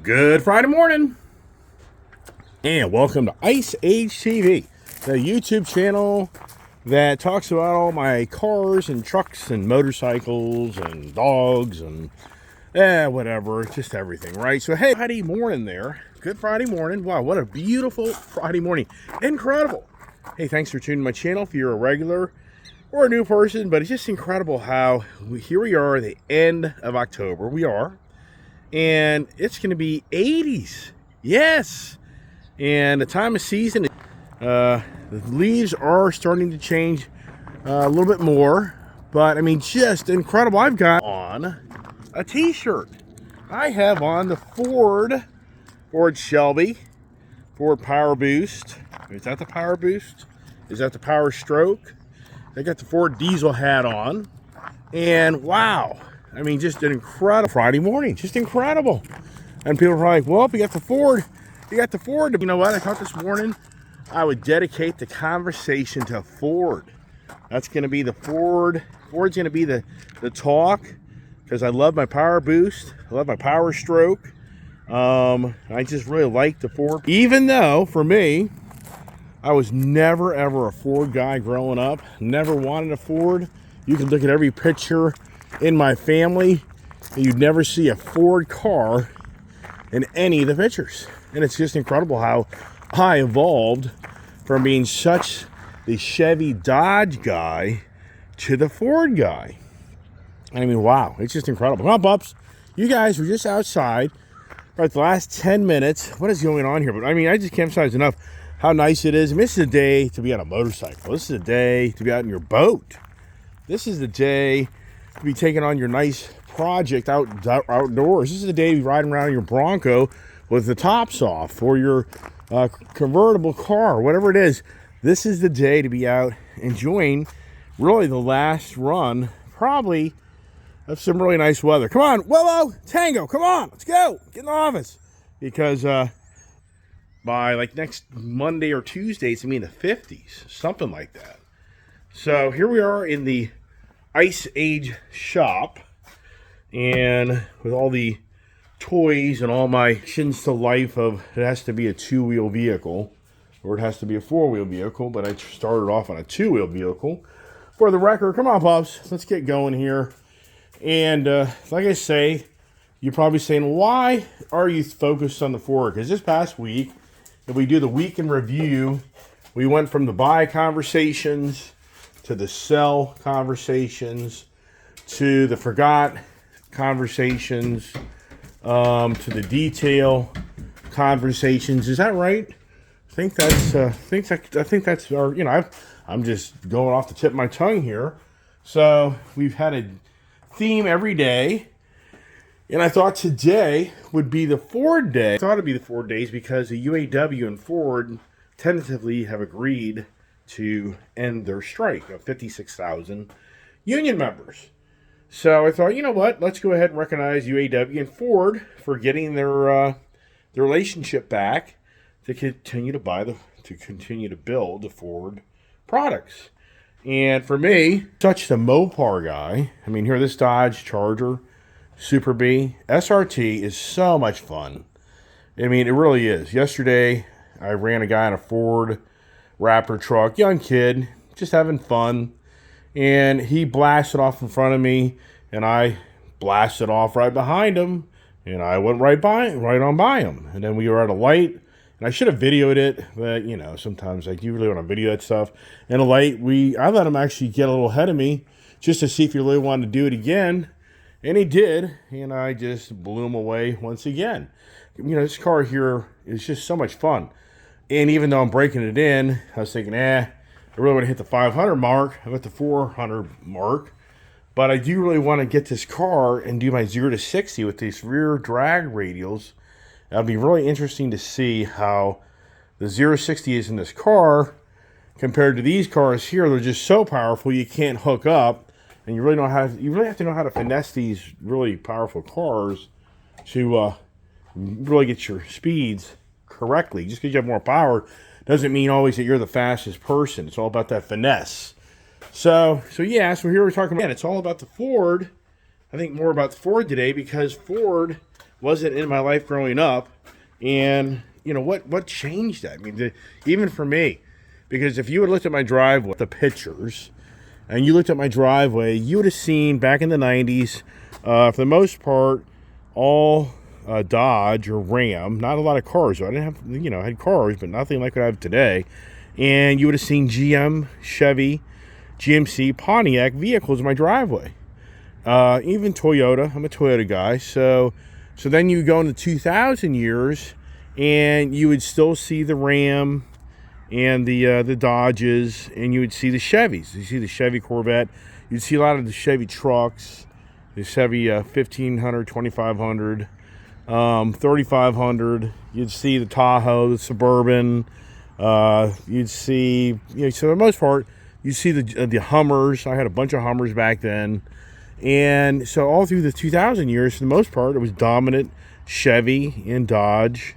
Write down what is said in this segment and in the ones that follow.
Good Friday morning, and welcome to Ice Age TV, the YouTube channel that talks about all my cars and trucks and motorcycles and dogs and whatever, just everything, right? So hey, Friday morning there. Good Friday morning. Wow, what a beautiful Friday morning. Incredible. Hey, thanks for tuning to my channel if you're a regular or a new person, but it's just incredible how here we are, the end of October. We are. And it's going to be 80s. Yes. And the time of season, the leaves are starting to change a little bit more. But, I mean, just incredible. I've got on a t-shirt. I have on the Ford Shelby, Ford Power Boost. Is that the Power Boost? Is that the Power Stroke? I got the Ford diesel hat on. And, wow. I mean, just an incredible Friday morning. Just incredible. And people are like, well, you got the Ford. You got the Ford. You know what? I thought this morning I would dedicate the conversation to Ford. That's going to be the Ford. Ford's going to be the talk because I love my Power Boost. I love my Power Stroke. I just really like the Ford. Even though, for me, I was never, ever a Ford guy growing up. Never wanted a Ford. You can look at every picture in my family, and you'd never see a Ford car in any of the pictures. And it's just incredible how I evolved from being such the Chevy Dodge guy to the Ford guy. I mean, wow, it's just incredible. Come on, pups. You guys were just outside for the last 10 minutes. What is going on here? But I mean, I just can't emphasize enough how nice it is. I mean, this is a day to be on a motorcycle. This is a day to be out in your boat. This is the day to be taking on your nice project outdoors. This is the day to be riding around in your Bronco with the tops off, or your convertible car, whatever it is. This is the day to be out enjoying really the last run, probably, of some really nice weather. Come on, Willow, Tango, come on, let's go. Get in the office. Because by like next Monday or Tuesday, it's going to be in the 50s, something like that. So here we are in the Ice Age shop, and with all the toys and all my shins to life of it has to be a two-wheel vehicle or it has to be a four-wheel vehicle, but I started off on a two-wheel vehicle. For the record, come on, pups, let's get going here. And like I say, you're probably saying, why are you focused on the Ford? Because this past week, if we do the week in review, we went from the buy conversations to the sell conversations, to the forgot conversations, to the detail conversations. Is that right? I think that's our. You know, I'm just going off the tip of my tongue here. So we've had a theme every day, and I thought today would be the Ford day. I thought it'd be the Ford days because the UAW and Ford tentatively have agreed to end their strike of 56,000 union members. So I thought, you know what? Let's go ahead and recognize UAW and Ford for getting their relationship back to continue to build the Ford products. And for me, such the Mopar guy. I mean, here, this Dodge Charger Super B SRT is so much fun. I mean, it really is. Yesterday, I ran a guy in a Ford Raptor truck, young kid, just having fun, and he blasted off in front of me, and I blasted off right behind him, and I went right on by him, and then we were at a light, and I should have videoed it, but you know, sometimes like you really want to video that stuff. And a light, I let him actually get a little ahead of me just to see if he really wanted to do it again, and he did, and I just blew him away once again. You know, this car here is just so much fun. And even though I'm breaking it in, I was thinking, I really want to hit the 500 mark. I'm at the 400 mark. But I do really want to get this car and do my 0 to 60 with these rear drag radials. It'll be really interesting to see how the 0 to 60 is in this car compared to these cars here. They're just so powerful you can't hook up. And you really have to know how to finesse these really powerful cars to really get your speeds correctly. Just because you have more power doesn't mean always that you're the fastest person. It's all about that finesse. So yeah, so here we're talking about, it's all about the Ford. I think more about the Ford today because Ford wasn't in my life growing up. And, you know, what changed that? I mean, even for me, because if you had looked at my driveway, the pictures, and you looked at my driveway, you would have seen back in the 90s, for the most part, all Dodge or Ram, not a lot of cars. I didn't have, you know, I had cars, but nothing like what I have today. And you would have seen GM, Chevy, GMC, Pontiac vehicles in my driveway. Even Toyota. I'm a Toyota guy. So then you go into 2000 years, and you would still see the Ram and the Dodges, and you would see the Chevys. You see the Chevy Corvette. You'd see a lot of the Chevy trucks, the Chevy 1500, 2500, 3500. You'd see the Tahoe, the Suburban. You'd see, you know, so for the most part, you see the Hummers. I had a bunch of Hummers back then. And so all through the 2000 years, for the most part, it was dominant Chevy and Dodge,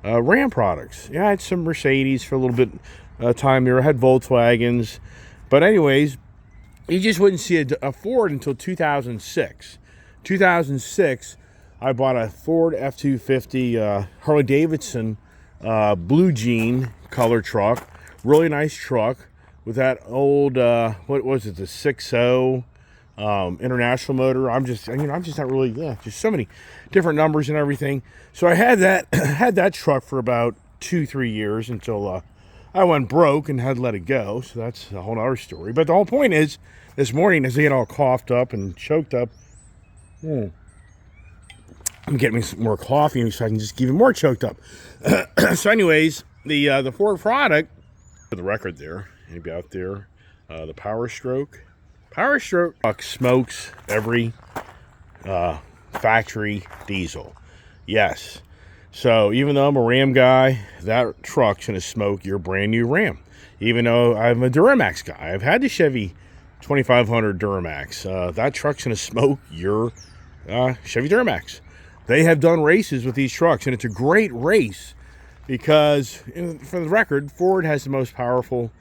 Ram products. Yeah, I had some Mercedes for a little bit time there. I had Volkswagens. But anyways, you just wouldn't see a Ford until 2006. 2006, I bought a Ford F-250 Harley-Davidson blue jean color truck. Really nice truck with that old, what was it, the 6.0 international motor. I'm just not really, just so many different numbers and everything. So I had that truck for about 2-3 years until I went broke and had to let it go. So that's a whole other story. But the whole point is, this morning, as I get all coughed up and choked up, I'm getting me some more coffee so I can just get even more choked up. So anyways, the Ford product, for the record there, maybe out there, the Power Stroke truck smokes every factory diesel. Yes. So even though I'm a Ram guy, that truck's going to smoke your brand new Ram. Even though I'm a Duramax guy. I've had the Chevy 2500 Duramax. That truck's going to smoke your Chevy Duramax. They have done races with these trucks, and it's a great race because, for the record, Ford has the most powerful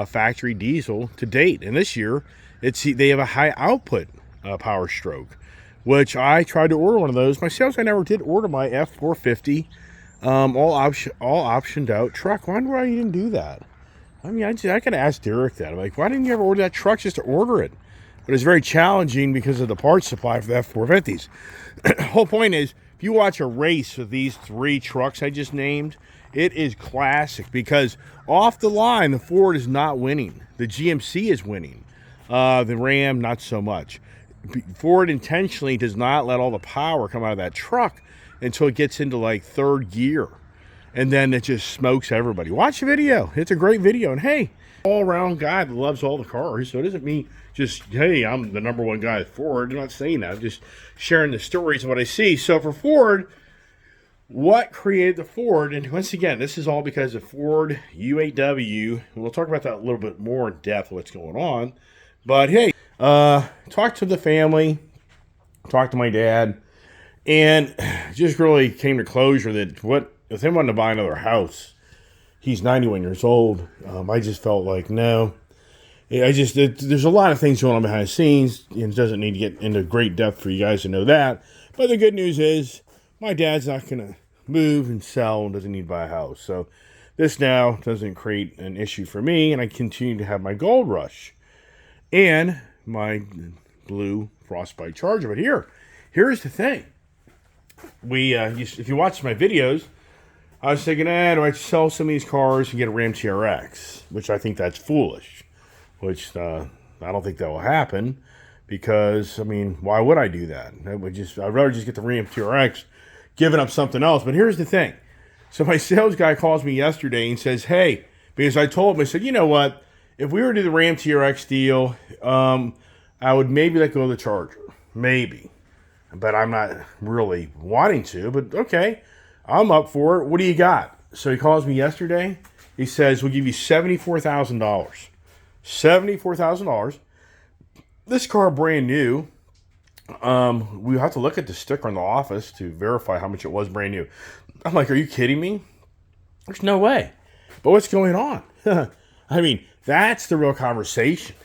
factory diesel to date. And this year, they have a high output Power Stroke, which I tried to order one of those myself. I never did order my F450 all optioned out truck. I wonder why you didn't do that. I mean, I could ask Derek that. I'm like, why didn't you ever order that truck just to order it? But it's very challenging because of the parts supply for the F450s. The whole point is, if you watch a race with these 3 trucks I just named, it is classic because off the line, the Ford is not winning. The GMC is winning. The Ram, not so much. Ford intentionally does not let all the power come out of that truck until it gets into like 3rd gear. And then it just smokes everybody. Watch the video. It's a great video. And hey, all-around guy that loves all the cars. So it doesn't mean just, hey, I'm the #1 guy at Ford. I'm not saying that. I'm just sharing the stories of what I see. So for Ford, what created the Ford? And once again, this is all because of Ford UAW. We'll talk about that a little bit more in depth, what's going on. But hey, talked to the family, talked to my dad, and just really came to closure that with him wanting to buy another house, he's 91 years old. I just felt like, no. There's a lot of things going on behind the scenes, and it doesn't need to get into great depth for you guys to know that. But the good news is, my dad's not going to move and sell and doesn't need to buy a house. So this now doesn't create an issue for me, and I continue to have my Gold Rush and my blue Frostbite Charger. But here's the thing. If you watch my videos, I was thinking, do I sell some of these cars and get a Ram TRX? Which I think that's foolish. Which I don't think that will happen. Because, I mean, why would I do that? I'd rather just get the Ram TRX, giving up something else. But here's the thing. So my sales guy calls me yesterday and says, hey, because I told him, I said, you know what? If we were to do the Ram TRX deal, I would maybe let go of the Charger. Maybe. But I'm not really wanting to. But okay, I'm up for it. What do you got? So he calls me yesterday. He says, we'll give you $74,000. $74,000. This car brand new. We have to look at the sticker in the office to verify how much it was brand new. I'm like, are you kidding me? There's no way. But what's going on? I mean, that's the real conversation.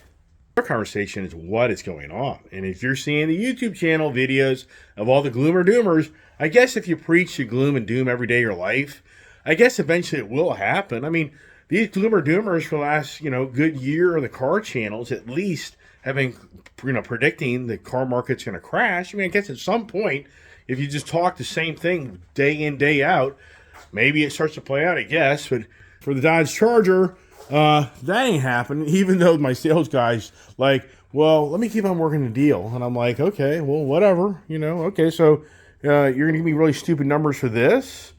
Our conversation is what is going on. And if you're seeing the YouTube channel videos of all the gloomer doomers, I guess if you preach the gloom and doom every day of your life, I guess eventually it will happen. I mean, these gloomer doomers for the last, good year of the car channels at least have been, predicting the car market's going to crash. I mean, I guess at some point, if you just talk the same thing day in, day out, maybe it starts to play out, I guess. But for the Dodge Charger, that ain't happening, even though my sales guy's like, well, let me keep on working the deal. And I'm like, okay, well, whatever, okay, so you're going to give me really stupid numbers for this?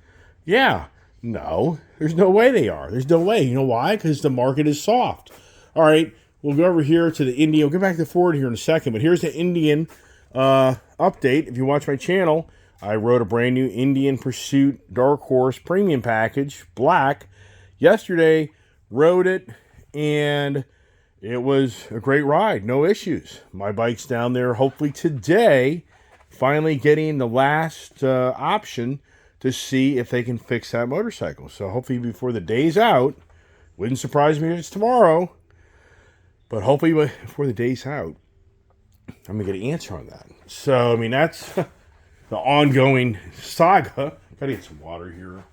Yeah. No, there's no way they are. There's no way. You know why? Because the market is soft. All right, we'll go over here to the Indian. We'll get back to Ford here in a second, but here's the Indian update. If you watch my channel, I wrote a brand new Indian Pursuit Dark Horse Premium Package, black, yesterday. Rode it, and it was a great ride. No issues. My bike's down there, hopefully today, finally getting the last option to see if they can fix that motorcycle. So hopefully before the day's out, wouldn't surprise me if it's tomorrow, but hopefully before the day's out, I'm going to get an answer on that. So, I mean, that's the ongoing saga. Gotta get some water here.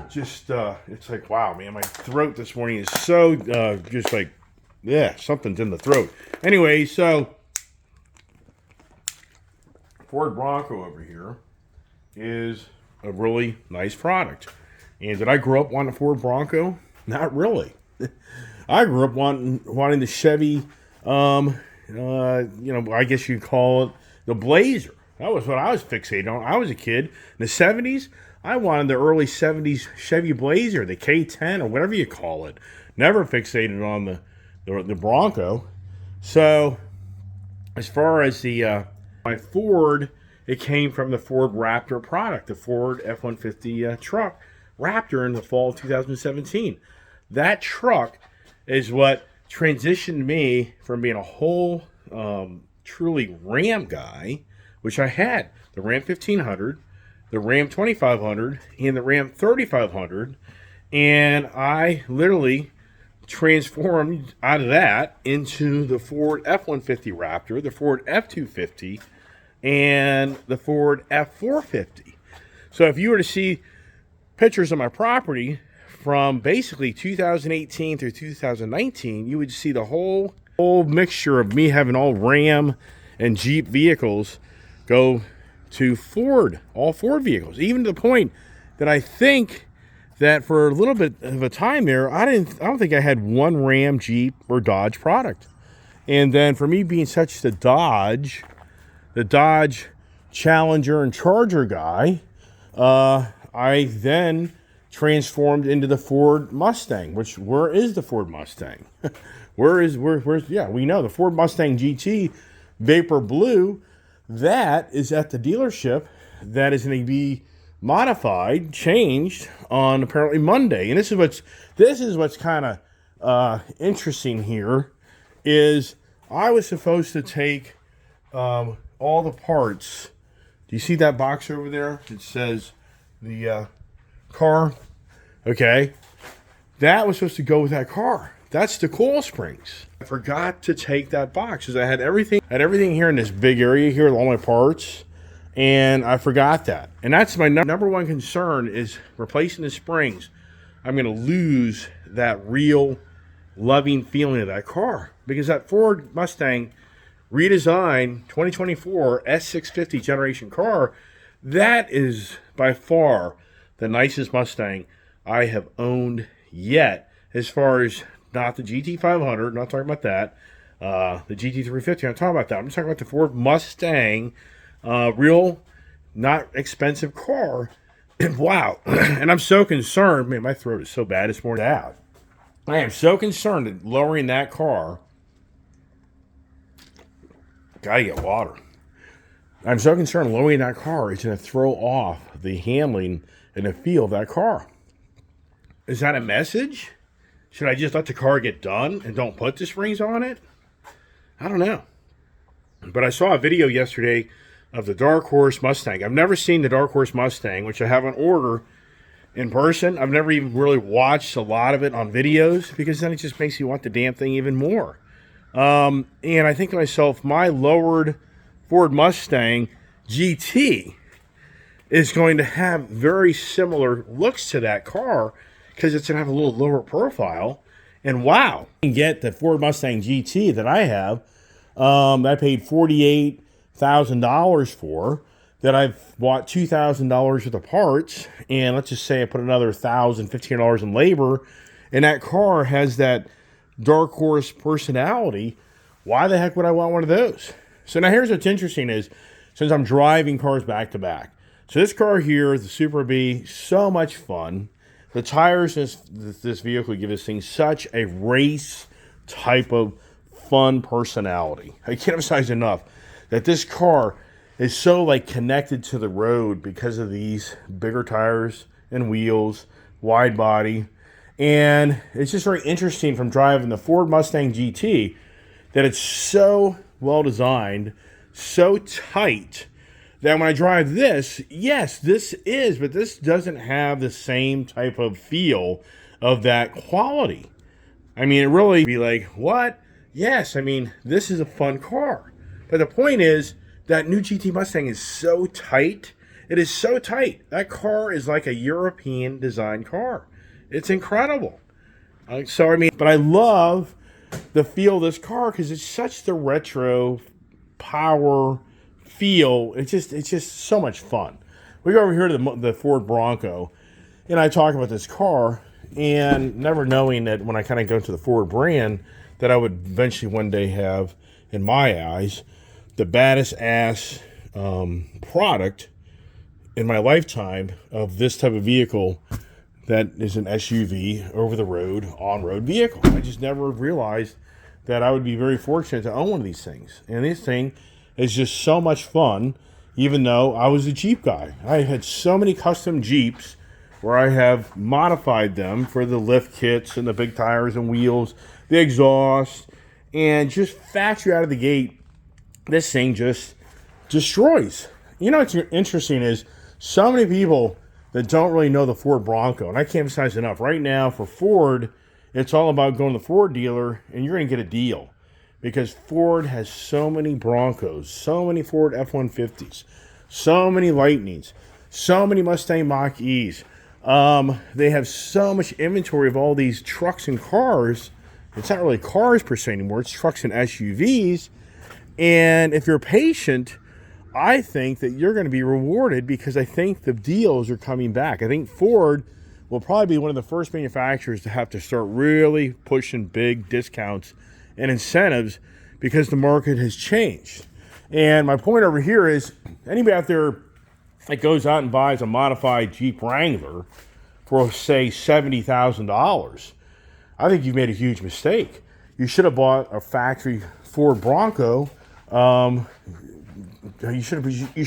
Just, it's like, wow, man, my throat this morning is so, just like, yeah, something's in the throat. Anyway, so, Ford Bronco over here is a really nice product. And did I grow up wanting a Ford Bronco? Not really. I grew up wanting the Chevy, I guess you'd call it the Blazer. That was what I was fixated on. I was a kid in the 70s. I wanted the early 70s Chevy Blazer, the K10 or whatever you call it. Never fixated on the Bronco. So as far as my Ford, it came from the Ford Raptor product, the Ford F-150 truck Raptor in the fall of 2017. That truck is what transitioned me from being a whole truly Ram guy, which I had the Ram 1500, the Ram 2500, and the Ram 3500, and I literally transformed out of that into the Ford F-150 Raptor, the Ford F-250, and the Ford F-450. So if you were to see pictures of my property from basically 2018 through 2019, you would see the whole mixture of me having all Ram and Jeep vehicles go to Ford, all Ford vehicles, even to the point that I think that for a little bit of a time there, I don't think I had one Ram, Jeep, or Dodge product. And then for me being such the Dodge Challenger and Charger guy, I then transformed into the Ford Mustang. Which, where is the Ford Mustang? where's we know the Ford Mustang GT Vapor Blue. That is at the dealership. That is going to be modified, changed on apparently Monday. And this is what's kind of interesting here is I was supposed to take all the parts. Do you see that box over there? It says the car. Okay, that was supposed to go with that car. That's the coil springs. I forgot to take that box because I had everything here in this big area here with all my parts, and I forgot that. And that's my number one concern is replacing the springs. I'm going to lose that real loving feeling of that car because that Ford Mustang redesigned 2024 S650 generation car, that is by far the nicest Mustang I have owned yet, as far as not the GT500, not talking about that, the GT350, I'm talking about that. I'm talking about the Ford Mustang, real, not expensive car. And wow, and I'm so concerned, man, my throat is so bad this morning. I am so concerned that lowering that car, gotta get water. I'm so concerned lowering that car is going to throw off the handling and the feel of that car. Is that a message? Should I just let the car get done and don't put the springs on it? I don't know. But I saw a video yesterday of the Dark Horse Mustang. I've never seen the Dark Horse Mustang, which I have on order in person. I've never even really watched a lot of it on videos because then it just makes you want the damn thing even more. And I think to myself, my lowered Ford Mustang GT is going to have very similar looks to that car because it's going to have a little lower profile. And wow, you can get the Ford Mustang GT that I have, that I paid $48,000 for, that I've bought $2,000 worth of parts, and let's just say I put another $1,000, $1,500 in labor, and that car has that dark horse personality. Why the heck would I want one of those? So now here's what's interesting is, since I'm driving cars back to back, so this car here, the Super B, so much fun. The tires in this vehicle give this thing such a race type of fun personality. I can't emphasize enough that this car is so like connected to the road because of these bigger tires and wheels, wide body. And it's just very interesting from driving the Ford Mustang GT that it's so well designed, so tight, that when I drive this, yes, this is, but this doesn't have the same type of feel of that quality. I mean, it really be like, what? Yes, I mean, this is a fun car. But the point is, that new GT Mustang is so tight. It is so tight. That car is like a European design car. It's incredible. So, I mean, but I love the feel of this car because it's such the retro power feel. It's just so much fun. We go over here to the Ford Bronco, and I talk about this car, and never knowing that when I kind of go to the Ford brand, that I would eventually one day have, in my eyes, the baddest ass product in my lifetime of this type of vehicle that is an SUV, over the road, on-road vehicle. I just never realized that I would be very fortunate to own one of these things. And this thing is just so much fun, even though I was a Jeep guy. I had so many custom Jeeps where I have modified them for the lift kits and the big tires and wheels, the exhaust, and just factory out of the gate, this thing just destroys. You know what's interesting is so many people that don't really know the Ford Bronco, and I can't emphasize enough. Right now for Ford, it's all about going to the Ford dealer and you're going to get a deal because Ford has so many Broncos, so many Ford F-150s, so many Lightnings, so many Mustang Mach-E's. They have so much inventory of all these trucks and cars. It's not really cars per se anymore. It's trucks and SUVs. And if you're patient, I think that you're going to be rewarded because I think the deals are coming back. I think Ford will probably be one of the first manufacturers to have to start really pushing big discounts and incentives because the market has changed. And my point over here is anybody out there that goes out and buys a modified Jeep Wrangler for, say, $70,000, I think you've made a huge mistake. You should have bought a factory Ford Bronco. You should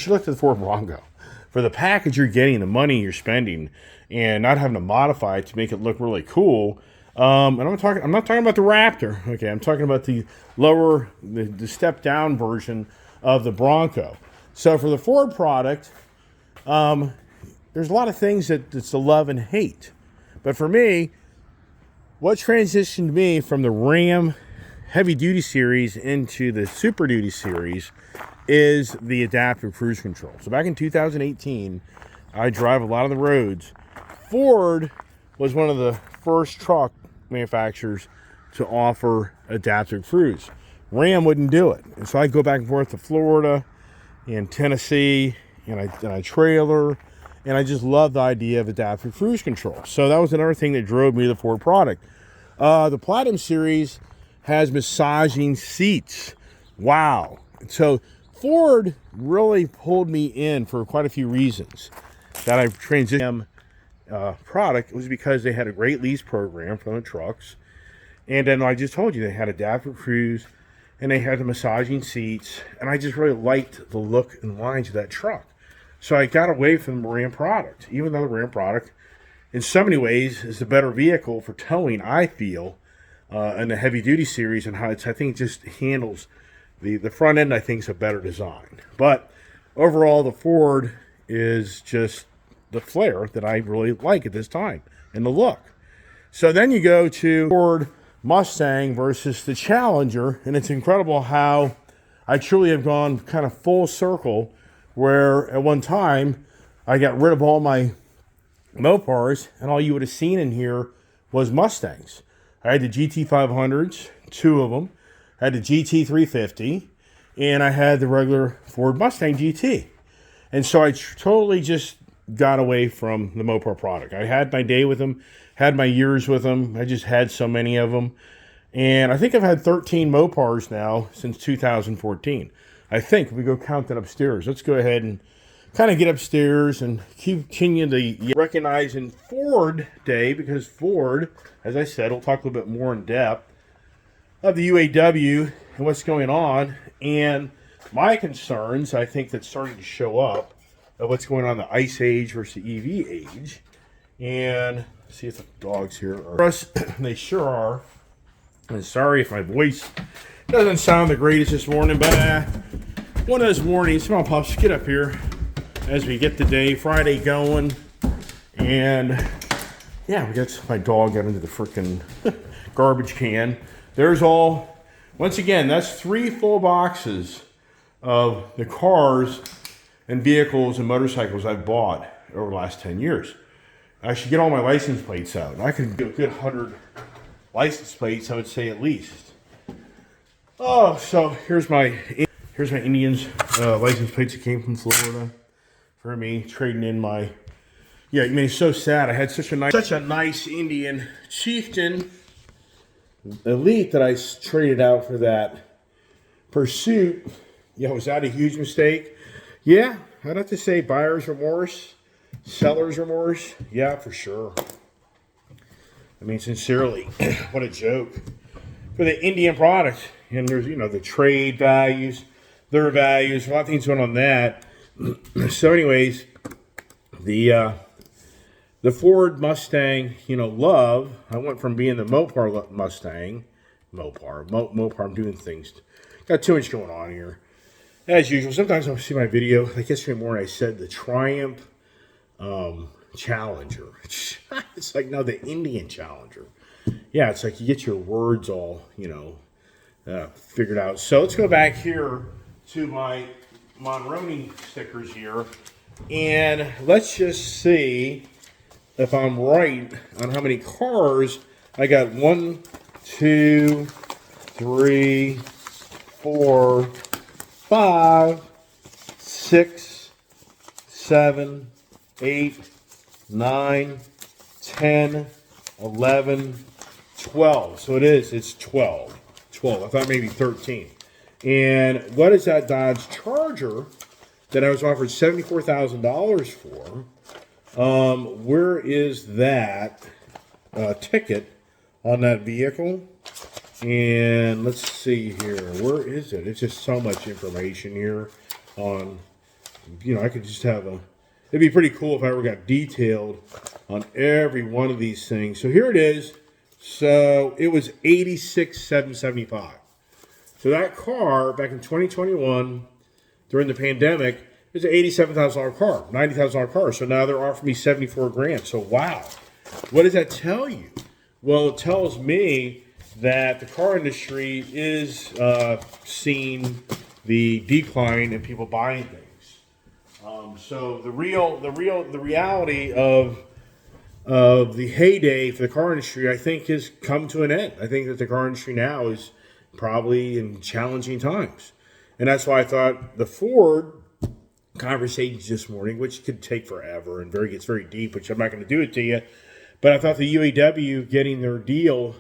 look to the Ford Bronco for the package you're getting, the money you're spending, and not having to modify it to make it look really cool. And I'm not talking about the Raptor. Okay, I'm talking about the lower, the step down version of the Bronco. So for the Ford product, there's a lot of things that's a love and hate. But for me, what transitioned me from the Ram Heavy Duty series into the Super Duty series is the adaptive cruise control. So back in 2018, I drive a lot of the roads. Ford was one of the first truck manufacturers to offer adaptive cruise. Ram wouldn't do it. And so I go back and forth to Florida and Tennessee, and I trailer, and I just love the idea of adaptive cruise control. So that was another thing that drove me to the Ford product. The Platinum series has massaging seats. Wow. So Ford really pulled me in for quite a few reasons that I've transitioned product. It was because they had a great lease program for the trucks. And then I just told you they had adaptive cruise and they had the massaging seats. And I just really liked the look and lines of that truck. So I got away from the Ram product, even though the Ram product in so many ways is the better vehicle for towing, I feel, in the heavy duty series, and how I think it just handles the front end. I think is a better design, but overall the Ford is just the flair that I really like at this time and the look. So then you go to Ford Mustang versus the Challenger, and it's incredible how I truly have gone kind of full circle, where at one time I got rid of all my Mopars, and all you would have seen in here was Mustangs. I had the GT500s, two of them. I had the GT350, and I had the regular Ford Mustang GT. And so I totally just got away from the Mopar product. I had my day with them, had my years with them. I just had so many of them. And I think I've had 13 Mopars now since 2014. I think, if we go count that upstairs. Let's go ahead and kind of get upstairs and continue the recognizing Ford Day, because Ford, as I said, we'll talk a little bit more in depth of the UAW and what's going on, and my concerns, I think, that's starting to show up of what's going on in the ICE age versus the EV age. And see if the dogs here are us. They sure are. And sorry if my voice doesn't sound the greatest this morning, but one of those mornings. Come on, pups, get up here as we get the day Friday going. And yeah, we got my dog got into the freaking garbage can. There's all, once again, that's 3 full boxes of the cars and vehicles and motorcycles I've bought over the last 10 years. I should get all my license plates out. I could get a good 100 license plates, I would say, at least. Oh, so here's my Indians license plates that came from Florida for me, trading in my, yeah, I mean, it's so sad. I had such a nice Indian Chieftain Elite that I traded out for that Pursuit. Yeah, was that a huge mistake? Yeah, I'd have to say buyer's remorse, seller's remorse. Yeah, for sure. I mean, sincerely, what a joke for the Indian product. And there's, the trade values, their values, a lot of things going on that. So anyways, the Ford Mustang, love, I went from being the Mopar Mustang, Mopar, I'm doing things, got too much going on here. As usual, sometimes I'll see my video, like yesterday morning I said the Triumph Challenger. It's like, no, the Indian Challenger. Yeah, it's like you get your words all, figured out. So let's go back here to my Monroney stickers here, and let's just see if I'm right on how many cars I got. 1, 2, 3, 4, 5, 6, 7, 8, 9, 10, 11, 12. So it's 12. 12. I thought maybe 13. And what is that Dodge Charger that I was offered $74,000 for? Where is that ticket on that vehicle? And let's see here. Where is it? It's just so much information here on, I could just have it'd be pretty cool if I ever got detailed on every one of these things. So here it is. So it was $86,775. So that car back in 2021 during the pandemic is an $87,000 car, $90,000 car. So now they're offering me $74,000. So wow, what does that tell you? Well, it tells me that the car industry is seeing the decline in people buying things. So the reality of the heyday for the car industry, I think, has come to an end. I think that the car industry now is probably in challenging times. And that's why I thought the Ford conversations this morning, which could take forever and gets very deep, which I'm not going to do it to you, but I thought the UAW getting their deal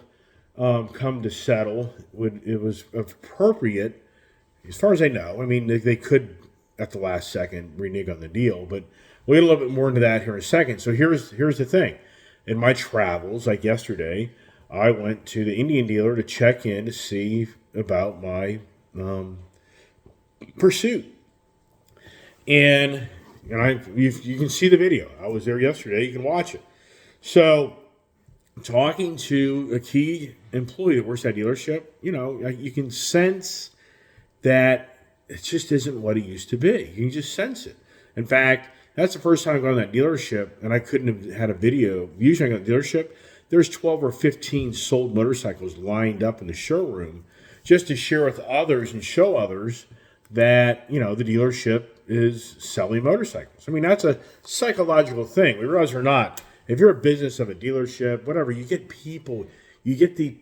come to settle, it was appropriate, as far as I know. I mean, they could, at the last second, renege on the deal, but we'll get a little bit more into that here in a second. So here's the thing. In my travels, like yesterday, I went to the Indian dealer to check in to see about my Pursuit. And you can see the video. I was there yesterday. You can watch it. So, talking to a key employee that works at that dealership, you can sense that it just isn't what it used to be. You can just sense it. In fact, that's the first time I've gone to that dealership, and I couldn't have had a video. Usually I go to the dealership, there's 12 or 15 sold motorcycles lined up in the showroom just to share with others and show others that, you know, the dealership is selling motorcycles. I mean, that's a psychological thing. We realize or not, if you're a business of a dealership, whatever, you get people, you get the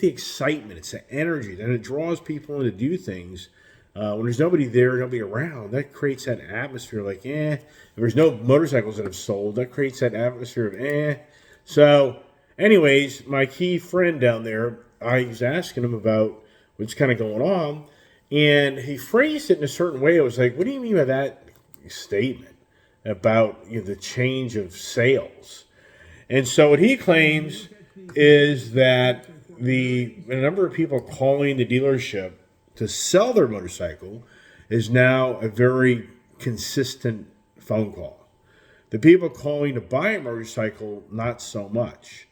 excitement, it's the energy, and it draws people in to do things. When there's nobody there, nobody around, that creates that atmosphere like, If there's no motorcycles that have sold, that creates that atmosphere of So, anyways, my key friend down there, I was asking him about what's kind of going on, and he phrased it in a certain way. I was like, what do you mean by that statement about, you know, the change of sales? And so what he claims is that the number of people calling the dealership to sell their motorcycle is now a very consistent phone call. The people calling to buy a motorcycle, not so much.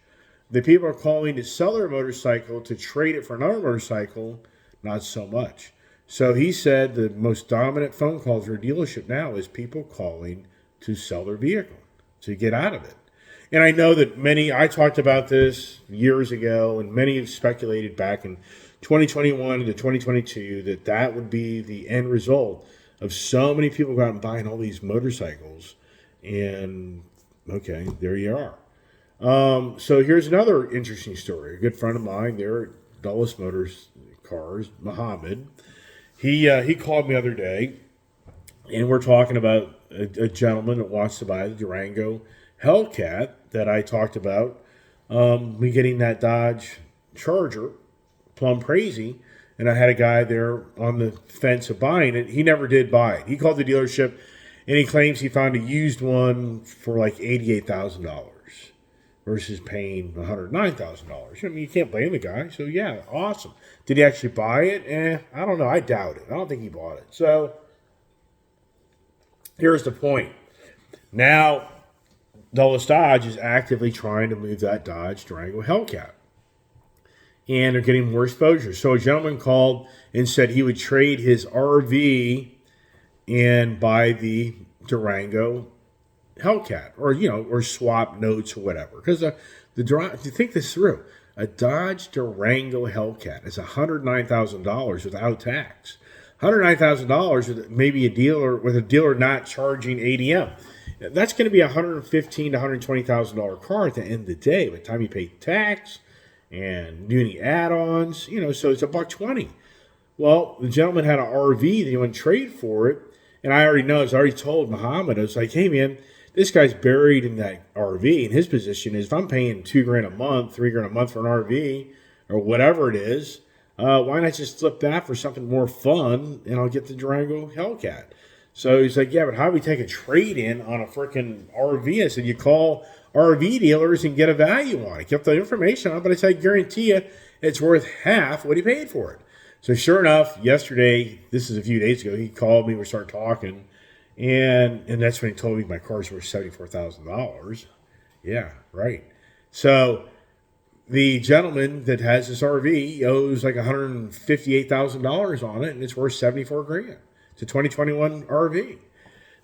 The people are calling to sell their motorcycle to trade it for another motorcycle, not so much. So he said the most dominant phone calls for a dealership now is people calling to sell their vehicle, to get out of it. And I know that I talked about this years ago, and many have speculated back in 2021 to 2022 that would be the end result of so many people going out and buying all these motorcycles. And okay, there you are. So here's another interesting story. A good friend of mine there at Dulles Motors Cars, Muhammad, he called me the other day, and we're talking about a gentleman that wants to buy the Durango Hellcat that I talked about, me getting that Dodge Charger plumb crazy, and I had a guy there on the fence of buying it. He never did buy it. He called the dealership, and he claims he found a used one for like $88,000 versus paying $109,000. I mean, you can't blame the guy. So yeah, awesome. Did he actually buy it? I don't know. I doubt it. I don't think he bought it. So here's the point. Now, Dulles Dodge is actively trying to move that Dodge Durango Hellcat, and they're getting more exposure. So a gentleman called and said he would trade his RV and buy the Durango Hellcat, or swap notes or whatever. Because to think this through, a Dodge Durango Hellcat is $109,000 without tax. $109,000 with maybe a dealer not charging ADM. That's going to be a $115,000 to $120,000 car at the end of the day. By the time you pay tax and do any add-ons, so it's $120. Well, the gentleman had an RV that he went to trade for it, and I already told Muhammad, I was like, hey man, this guy's buried in that RV, and his position is if I'm paying $2,000 a month, $3,000 a month for an RV or whatever it is, why not just flip that for something more fun, and I'll get the Durango Hellcat. So he's like, yeah, but how do we take a trade-in on a freaking RV? I said, you call RV dealers and get a value on it. Get the information on it, but I said, I guarantee you it's worth half what he paid for it. So sure enough, yesterday, this is a few days ago, he called me, we started talking, and that's when he told me my car's worth $74,000. Yeah, right. So the gentleman that has this RV owes like $158,000 on it, and it's worth $74,000. It's a 2021 RV.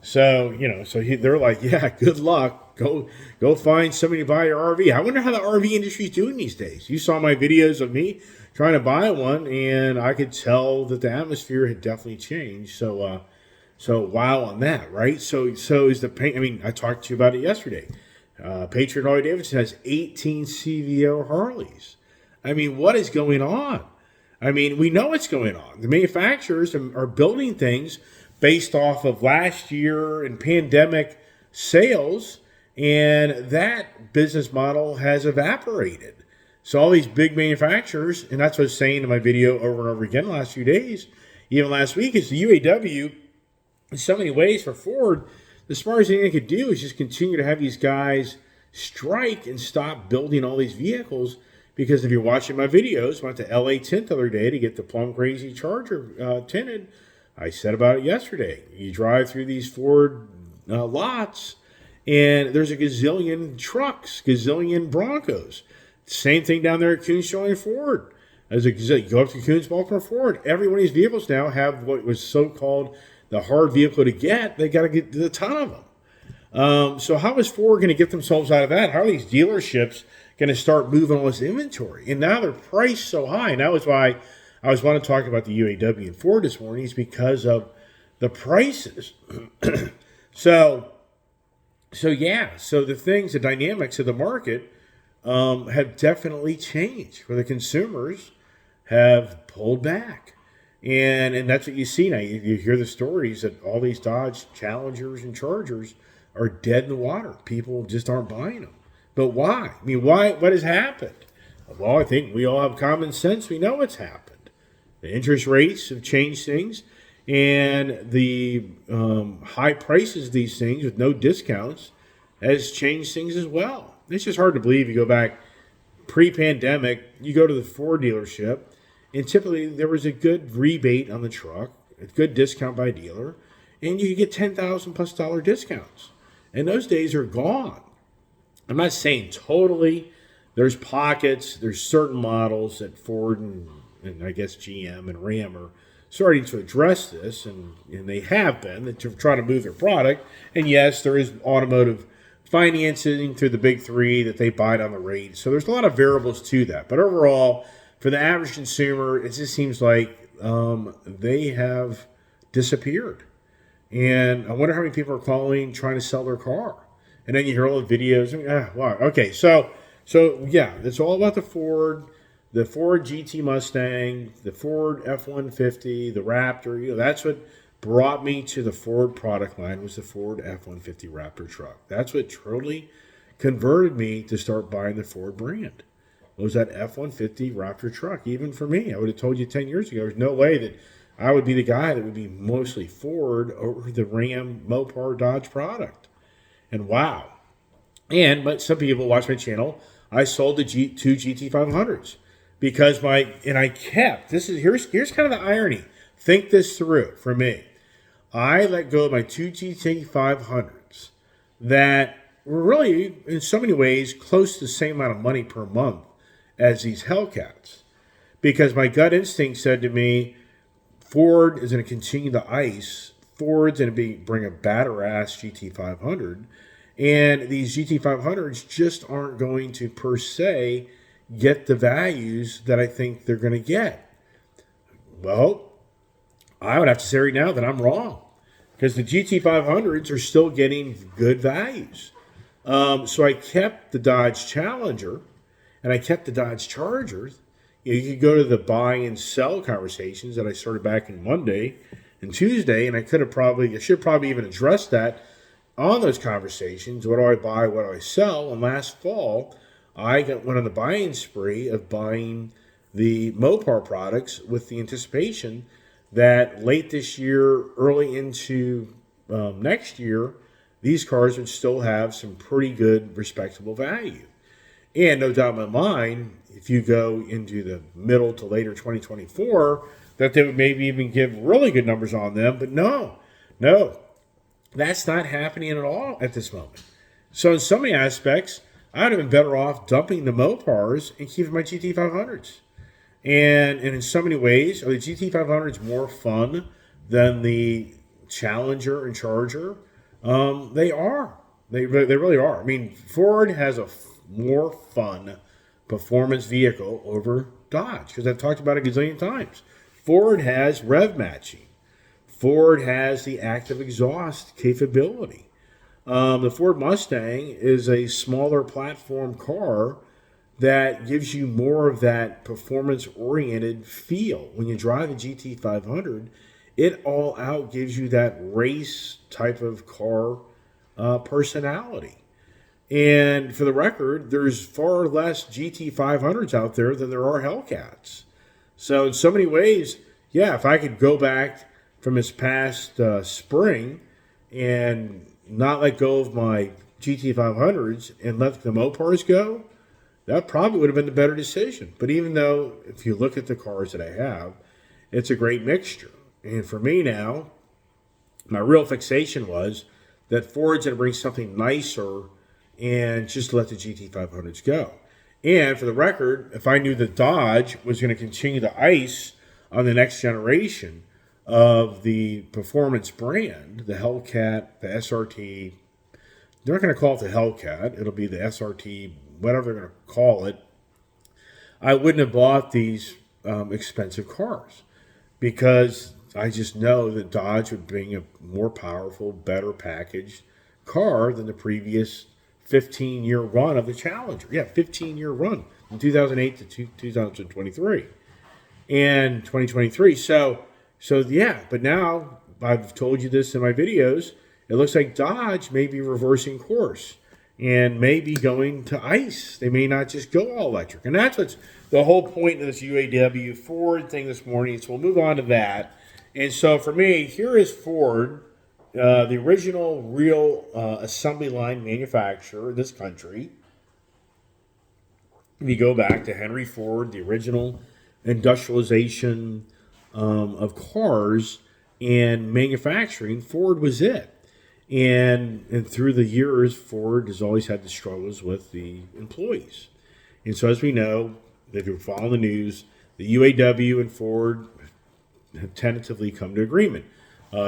So, they're like, yeah, good luck. Go find somebody to buy your RV. I wonder how the RV industry is doing these days. You saw my videos of me trying to buy one, and I could tell that the atmosphere had definitely changed. So wow on that, right? So is the paint. I mean, I talked to you about it yesterday. Patriot Harley Davidson has 18 CVO Harleys. I mean, what is going on? I mean, we know what's going on. The manufacturers are building things based off of last year and pandemic sales, and that business model has evaporated. So all these big manufacturers, and that's what I was saying in my video over and over again the last few days, even last week, is the UAW, in so many ways for Ford, the smartest thing they could do is just continue to have these guys strike and stop building all these vehicles. Because if you're watching my videos, I went to LA Tint the other day to get the plum crazy Charger tinted. I said about it yesterday. You drive through these Ford lots, and there's a gazillion trucks, gazillion Broncos. Same thing down there at Kuhns Showing Ford. You go up to Kuhns Baltimore Ford. Every one of these vehicles now have what was so-called the hard vehicle to get. They got to get a ton of them. So how is Ford going to get themselves out of that? How are these dealerships going to start moving all this inventory. And now they're priced so high. And that was why I was want to talk about the UAW and Ford this morning, is because of the prices. So the things, the dynamics of the market have definitely changed, where the consumers have pulled back. And that's what you see now. You hear the stories that all these Dodge Challengers and Chargers are dead in the water. People just aren't buying them. But why? I mean, why? What has happened? Well, I think we all have common sense. We know what's happened. The interest rates have changed things, and the high prices of these things with no discounts has changed things as well. It's just hard to believe. You go back pre-pandemic, you go to the Ford dealership, and typically there was a good rebate on the truck, a good discount by dealer, and you could get $10,000+ discounts. And those days are gone. I'm not saying totally. There's pockets, there's certain models that Ford and I guess GM and Ram are starting to address this, and they have been, to try to move their product. And yes, there is automotive financing through the big three that they buy down the rate. So there's a lot of variables to that. But overall, for the average consumer, it just seems like they have disappeared. And I wonder how many people are calling trying to sell their car. And then you hear all the videos. Wow. Okay, so yeah, it's all about the Ford GT Mustang, the Ford F-150, the Raptor. That's what brought me to the Ford product line, was the Ford F-150 Raptor truck. That's what truly converted me to start buying the Ford brand. It was that F-150 Raptor truck. Even for me, I would have told you 10 years ago, there's no way that I would be the guy that would be mostly Ford over the Ram, Mopar, Dodge product. And wow. But some people watch my channel. I sold the two GT500s because here's kind of the irony. Think this through for me. I let go of my two GT500s that were really, in so many ways, close to the same amount of money per month as these Hellcats. Because my gut instinct said to me, Ford is going to continue the ICE. Ford's going to bring a batter-ass GT500. And these GT500s just aren't going to, per se, get the values that I think they're going to get. Well, I would have to say right now that I'm wrong, because the GT500s are still getting good values. So I kept the Dodge Challenger, and I kept the Dodge Chargers. You could go to the buy and sell conversations that I started back in Monday and Tuesday, and I should probably even address that on those conversations. What do I buy? What do I sell? And last fall, I went on the buying spree of buying the Mopar products with the anticipation that late this year, early into next year, these cars would still have some pretty good, respectable value. And no doubt in my mind, if you go into the middle to later 2024, that they would maybe even give really good numbers on them. But no, that's not happening at all at this moment. So in so many aspects, I would have been better off dumping the Mopars and keeping my GT500s. And in so many ways, are the GT500s more fun than the Challenger and Charger? They are. They really are. I mean, Ford has a more fun performance vehicle over Dodge, because I've talked about it a gazillion times. Ford has rev matching. Ford has the active exhaust capability. The Ford Mustang is a smaller platform car that gives you more of that performance-oriented feel. When you drive a GT500, it all out gives you that race type of car personality. And for the record, there's far less GT500s out there than there are Hellcats. So in so many ways, yeah, if I could go back from this past spring and not let go of my GT500s and let the Mopars go, that probably would have been the better decision. But even though, if you look at the cars that I have, it's a great mixture. And for me now, my real fixation was that Ford's going to bring something nicer and just let the GT500s go. And for the record, if I knew that Dodge was going to continue the ICE on the next generation of the performance brand, the Hellcat, the SRT, they're not going to call it the Hellcat. It'll be the SRT whatever they're going to call it, I wouldn't have bought these expensive cars because I just know that Dodge would bring a more powerful, better packaged car than the previous 15-year run of the Challenger. Yeah, 15-year run from 2008 to 2023 and 2023. So yeah, but now I've told you this in my videos. It looks like Dodge may be reversing course and may be going to ICE. They may not just go all electric. And that's what's the whole point of this UAW Ford thing this morning. So we'll move on to that. And so for me, here is Ford, the original real assembly line manufacturer in this country. If you go back to Henry Ford, the original industrialization of cars and manufacturing, Ford was it. And through the years, Ford has always had the struggles with the employees. And so as we know, if you follow the news, the UAW and Ford have tentatively come to agreement.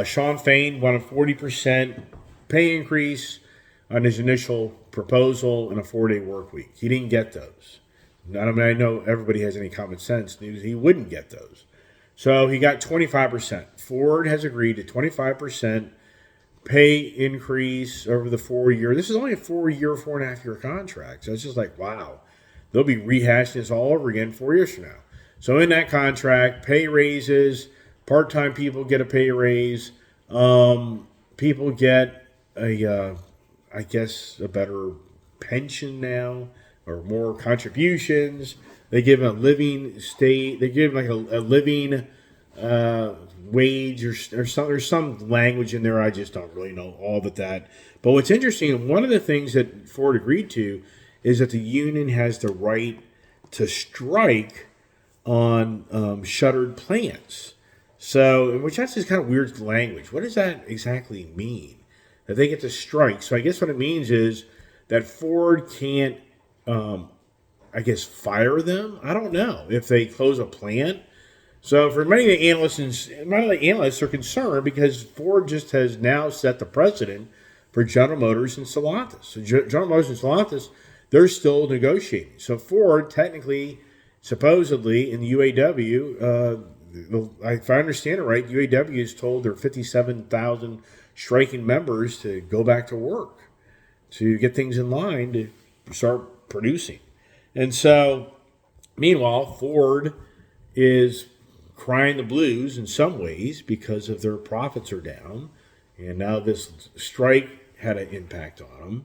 Shawn Fain wanted a 40% pay increase on his initial proposal and a 4-day work week. He didn't get those. I know everybody has any common sense. He wouldn't get those. So he got 25%. Ford has agreed to 25% pay increase over the 4 year. This is only a 4.5 year contract. So it's just like, wow. They'll be rehashing this all over again 4 years from now. So in that contract, pay raises, part-time people get a pay raise, people get a better pension now or more contributions. They give them a living state. They give them like a living wage or some. There's some language in there. I just don't really know all of that. But what's interesting, one of the things that Ford agreed to is that the union has the right to strike on shuttered plants. So, which that's just kind of weird language. What does that exactly mean? That they get to strike. So I guess what it means is that Ford can't, fire them. I don't know if they close a plant. So for many of the analysts are concerned because Ford just has now set the precedent for General Motors and Stellantis. So General Motors and Stellantis, they're still negotiating. So Ford, technically, supposedly, in the UAW, if I understand it right, UAW has told their 57,000 striking members to go back to work, to get things in line to start producing. And so, meanwhile, Ford is crying the blues in some ways because of their profits are down. And now this strike had an impact on them.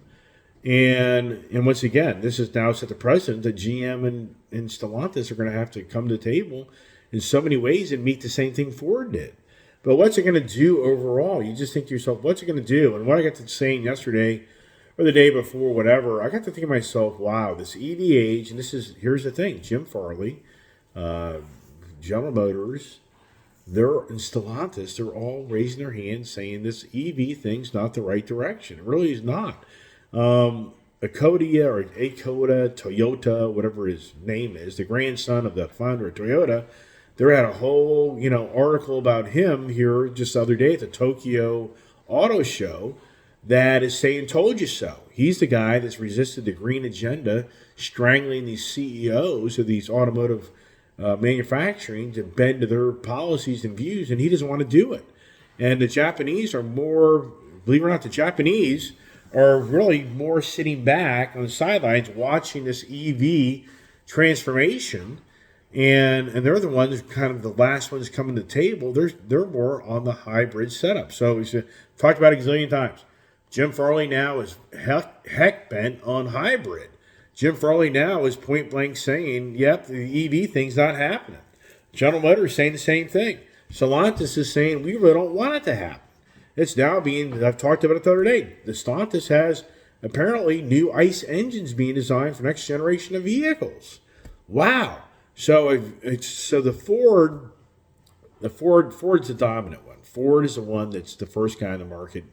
And once again, this is now set the precedent that GM and Stellantis are going to have to come to the table in so many ways and meet the same thing Ford did. But what's it going to do overall? You just think to yourself, what's it going to do? And what I got to saying yesterday or the day before, whatever, I got to think to myself, wow, this EV age, and here's the thing, Jim Farley, General Motors, and Stellantis, they're all raising their hands saying this EV thing's not the right direction. It really is not. Akoda, Toyota, whatever his name is, the grandson of the founder of Toyota, they had a whole, article about him here just the other day at the Tokyo Auto Show that is saying, told you so. He's the guy that's resisted the green agenda, strangling these CEOs of these automotive manufacturing to bend to their policies and views, and he doesn't want to do it. And the Japanese are more, believe it or not, the Japanese are really more sitting back on the sidelines watching this EV transformation, and they're the ones, kind of the last ones coming to the table. They're more on the hybrid setup. So we've talked about it a gazillion times. Jim Farley now is heck bent on hybrid. Jim Farley now is point blank saying, yep, the EV thing's not happening. General Motors is saying the same thing. Stellantis is saying, we really don't want it to happen. It's now I've talked about it the other day. The Stellantis has apparently new ICE engines being designed for next generation of vehicles. Wow. So Ford's the dominant one. Ford is the one that's the first guy in the market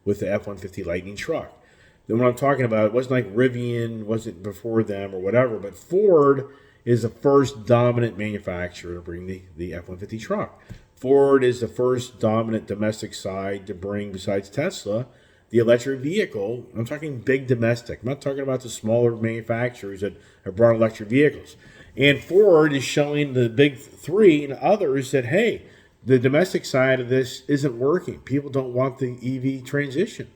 with the F-150 Lightning truck. Then what I'm talking about, it wasn't like Rivian, wasn't before them or whatever, but Ford is the first dominant manufacturer to bring the F-150 truck. Ford is the first dominant domestic side to bring, besides Tesla, the electric vehicle. I'm talking big domestic. I'm not talking about the smaller manufacturers that have brought electric vehicles. And Ford is showing the big three and others that, hey, the domestic side of this isn't working. People don't want the EV transition.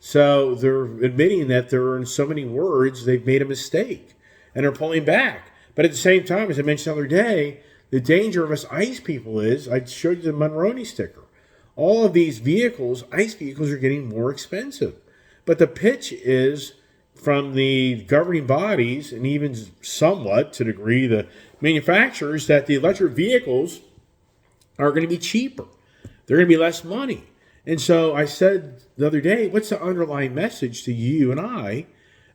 So they're admitting that there are, in so many words, they've made a mistake and they're pulling back. But at the same time, as I mentioned the other day, the danger of us ICE people is, I showed you the Monroney sticker. All of these vehicles, ICE vehicles, are getting more expensive. But the pitch is from the governing bodies, and even somewhat to a degree the manufacturers, that the electric vehicles are going to be cheaper. They're going to be less money. And so I said the other day, what's the underlying message to you and I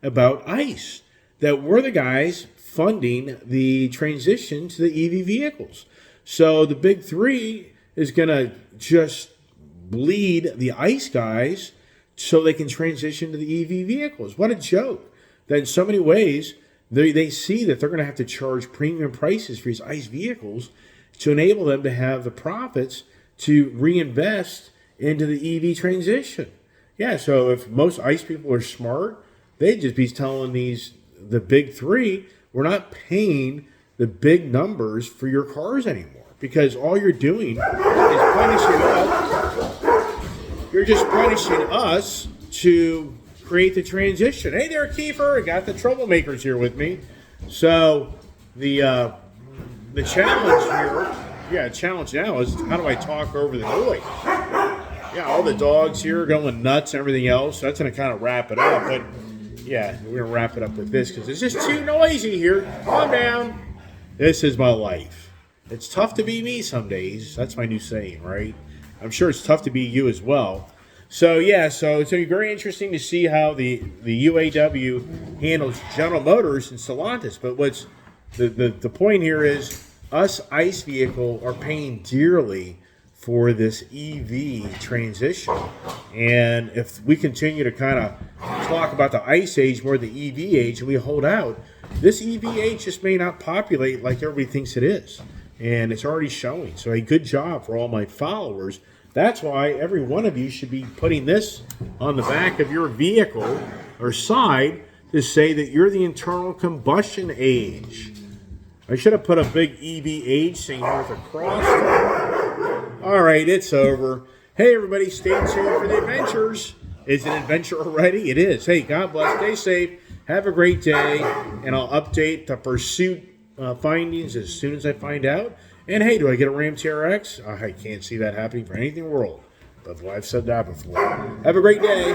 about ICE? That we're the guys funding the transition to the EV vehicles. So the big three is going to just bleed the ICE guys so they can transition to the EV vehicles. What a joke. That in so many ways, they see that they're going to have to charge premium prices for these ICE vehicles to enable them to have the profits to reinvest into the EV transition. Yeah, so if most ICE people are smart, they'd just be telling the big three, we're not paying the big numbers for your cars anymore, because all you're doing is punishing us. You're just punishing us to create the transition. Hey there, Kiefer. I got the troublemakers here with me. So the challenge here, challenge now is how do I talk over the noise? Yeah, all the dogs here going nuts and everything else. So that's going to kind of wrap it up. But yeah, we're going to wrap it up with this because it's just too noisy here. Calm down. This is my life. It's tough to be me some days. That's my new saying, right? I'm sure it's tough to be you as well. So yeah, so it's going to be very interesting to see how the UAW handles General Motors and Stellantis. But what's the point here is us ICE vehicle are paying dearly for this EV transition. And if we continue to kind of talk about the ICE age more than the EV age, and we hold out, this EV age just may not populate like everybody thinks it is. And it's already showing. So a good job for all my followers. That's why every one of you should be putting this on the back of your vehicle or side to say that you're the internal combustion age. I should have put a big EV age thing here with a cross. All right, it's over. Hey, everybody, stay tuned for the adventures. Is it an adventure already? It is. Hey, God bless. Stay safe. Have a great day. And I'll update the pursuit findings as soon as I find out. And hey, do I get a Ram TRX? I can't see that happening for anything in the world. But I've said that before. Have a great day.